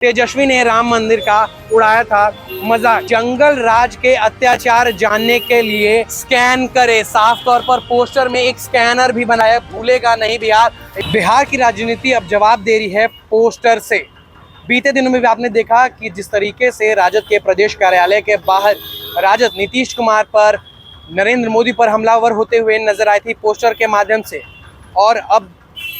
तेजस्वी ने राम मंदिर का उड़ाया था मजाक। जंगल राज के अत्याचार जानने के लिए स्कैन करे, साफ तौर पर पोस्टर में एक स्कैनर भी बनाया, भूलेगा नहीं बिहार। बिहार की राजनीति अब जवाब दे रही है पोस्टर से। बीते दिनों में भी आपने देखा कि जिस तरीके से राजद के प्रदेश कार्यालय के बाहर राजद नीतीश कुमार पर, नरेंद्र मोदी पर हमलावर होते हुए नजर आई थी पोस्टर के माध्यम से। और अब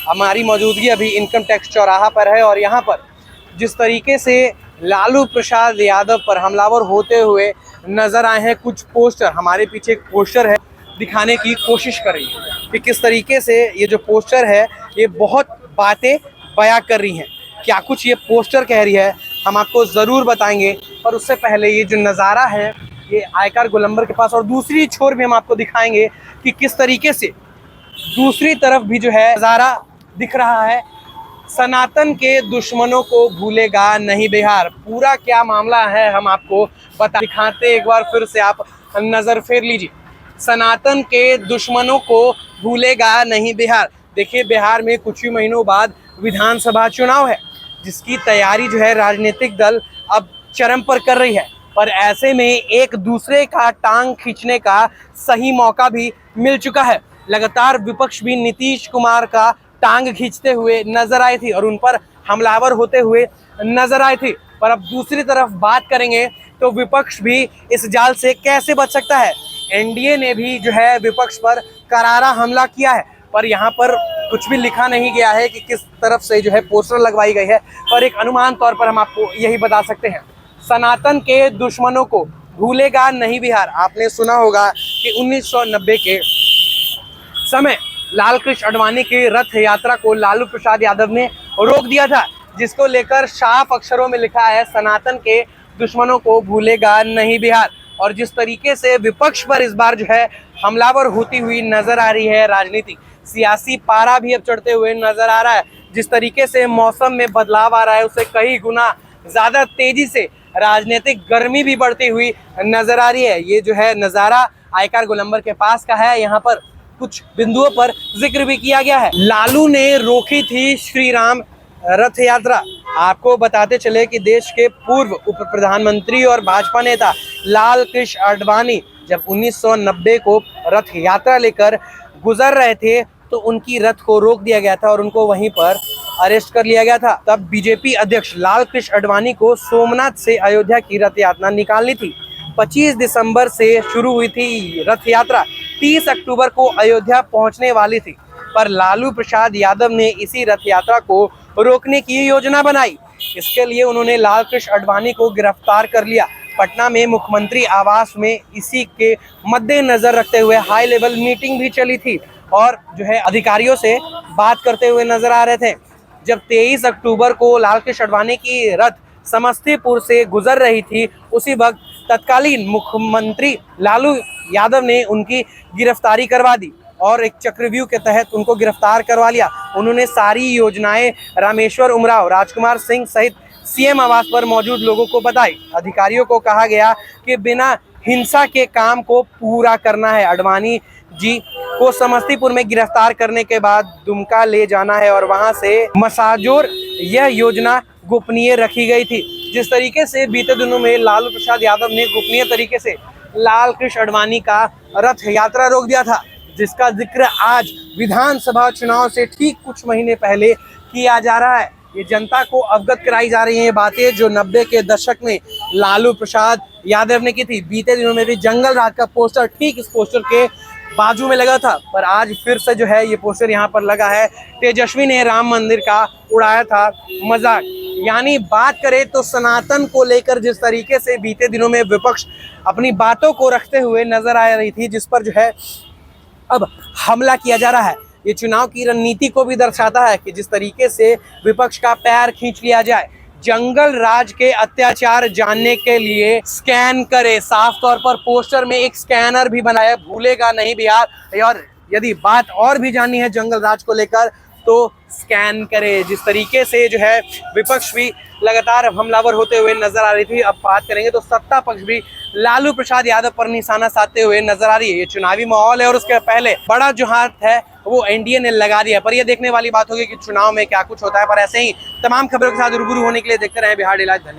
हमारी मौजूदगी अभी इनकम टैक्स चौराहा पर है और यहाँ पर जिस तरीके से लालू प्रसाद यादव पर हमलावर होते हुए नजर आए हैं कुछ पोस्टर, हमारे पीछे एक पोस्टर है, दिखाने की कोशिश कर रही है कि किस तरीके से ये जो पोस्टर है ये बहुत बातें बयां कर रही हैं। क्या कुछ ये पोस्टर कह रही है हम आपको ज़रूर बताएंगे, पर उससे पहले ये जो नज़ारा है ये आयकर गोलंबर के पास, और दूसरी छोर भी हम आपको दिखाएंगे कि किस तरीके से दूसरी तरफ भी जो है नज़ारा दिख रहा है। सनातन के दुश्मनों को भूलेगा नहीं बिहार, पूरा क्या मामला है हम आपको दिखाते, एक बार फिर से आप नज़र फेर लीजिए। सनातन के दुश्मनों को भूलेगा नहीं बिहार। देखिए, बिहार में कुछ ही महीनों बाद विधानसभा चुनाव है जिसकी तैयारी जो है राजनीतिक दल अब चरम पर कर रही है, पर ऐसे में एक दूसरे का टांग खींचने का सही मौका भी मिल चुका है। लगातार विपक्ष भी नीतीश कुमार का टांग खींचते हुए नजर आए थे और उन पर हमलावर होते हुए नजर आए थे। पर अब दूसरी तरफ बात करेंगे तो विपक्ष भी इस जाल से कैसे बच सकता है। एनडीए ने भी जो है विपक्ष पर करारा हमला किया है, पर यहाँ पर कुछ भी लिखा नहीं गया है कि किस तरफ से जो है पोस्टर लगवाई गई है, पर एक अनुमान तौर पर हम आपको यही बता सकते हैं, सनातन के दुश्मनों को भूलेगा नहीं बिहार। आपने सुना होगा कि 1990 के समय लाल कृष्ण आडवाणी की रथ यात्रा को लालू प्रसाद यादव ने रोक दिया था, जिसको लेकर साफ अक्षरों में लिखा है सनातन के दुश्मनों को भूलेगा नहीं बिहार। और जिस तरीके से विपक्ष पर इस बार जो है हमलावर होती हुई नजर आ रही है, राजनीतिक सियासी पारा भी अब चढ़ते हुए नजर आ रहा है। जिस तरीके से मौसम में बदलाव आ रहा है उससे कई गुना ज्यादा तेजी से राजनीतिक गर्मी भी बढ़ती हुई नजर आ रही है। ये जो है नजारा आयकर गोलंबर के पास का है, यहाँ पर कुछ बिंदुओं पर जिक्र भी किया गया है। लालू ने रोकी थी श्री राम रथ यात्रा। आपको बताते चले कि देश के पूर्व उप प्रधानमंत्री और भाजपा नेता लाल कृष्ण आडवाणी जब 1990 को रथ यात्रा लेकर गुजर रहे थे तो उनकी रथ को रोक दिया गया था और उनको वहीं पर अरेस्ट कर लिया गया था। तब बीजेपी अध्यक्ष लाल कृष्ण आडवाणी को सोमनाथ से अयोध्या की रथ यात्रा निकालनी थी। 25 दिसंबर से शुरू हुई थी रथ यात्रा, 30 अक्टूबर को अयोध्या पहुंचने वाली थी, पर लालू प्रसाद यादव ने इसी रथ यात्रा को रोकने की योजना बनाई। इसके लिए उन्होंने लाल कृष्ण आडवाणी को गिरफ्तार कर लिया। पटना में मुख्यमंत्री आवास में इसी के मद्देनजर रखते हुए हाई लेवल मीटिंग भी चली थी और जो है अधिकारियों से बात करते हुए नजर आ रहे थे। जब 23 अक्टूबर को लाल कृष्ण आडवाणी की रथ समस्तीपुर से गुजर रही थी, उसी वक्त तत्कालीन मुख्यमंत्री लालू यादव ने उनकी गिरफ्तारी करवा दी और एक चक्रव्यूह के तहत उनको गिरफ्तार करवा लिया। उन्होंने सारी योजनाएं रामेश्वर उमराव, राजकुमार सिंह सहित सीएम आवास पर मौजूद लोगों को बताई। अधिकारियों को कहा गया कि बिना हिंसा के काम को पूरा करना है। आडवाणी जी को समस्तीपुर में गिरफ्तार करने के बाद दुमका ले जाना है और वहां से मसाजोर, यह योजना गोपनीय रखी गई थी। जिस तरीके से बीते दिनों में लालू प्रसाद यादव ने गोपनीय तरीके से लाल कृष्ण आडवाणी का रथ यात्रा रोक दिया था, जिसका जिक्र आज विधानसभा चुनाव से ठीक कुछ महीने पहले किया जा रहा है। ये जनता को अवगत कराई जा रही है बातें जो 90 के दशक में लालू प्रसाद यादव ने की थी। बीते दिनों में भी जंगल राज का पोस्टर ठीक इस पोस्टर के बाजू में लगा था, पर आज फिर से जो है ये पोस्टर यहाँ पर लगा है। तेजस्वी ने राम मंदिर का उड़ाया था मजाक। यानी बात करें तो सनातन को लेकर जिस तरीके से बीते दिनों में विपक्ष अपनी बातों को रखते हुए नजर आ रही थी, जिस पर जो है अब हमला किया जा रहा है, ये चुनाव की रणनीति को भी दर्शाता है कि जिस तरीके से विपक्ष का पैर खींच लिया जाए। जंगल राज के अत्याचार जानने के लिए स्कैन करे, साफ तौर पर पोस्टर में एक स्कैनर भी बनाया, भूलेगा नहीं बिहार। और यदि बात और भी जाननी है जंगल राज को लेकर तो स्कैन करे। जिस तरीके से जो है विपक्ष भी लगातार हमलावर होते हुए नजर आ रही थी, अब बात करेंगे तो सत्ता पक्ष भी लालू प्रसाद यादव पर निशाना साधते हुए नजर आ रही है। ये चुनावी माहौल है और उसके पहले बड़ा जो हाथ है वो एनडीए ने लगा दिया। पर ये देखने वाली बात होगी कि चुनाव में क्या कुछ होता है। पर ऐसे ही तमाम खबरों के साथ रूबरू होने के लिए देखते रहे बिहार डिलाइव। धन्यवाद।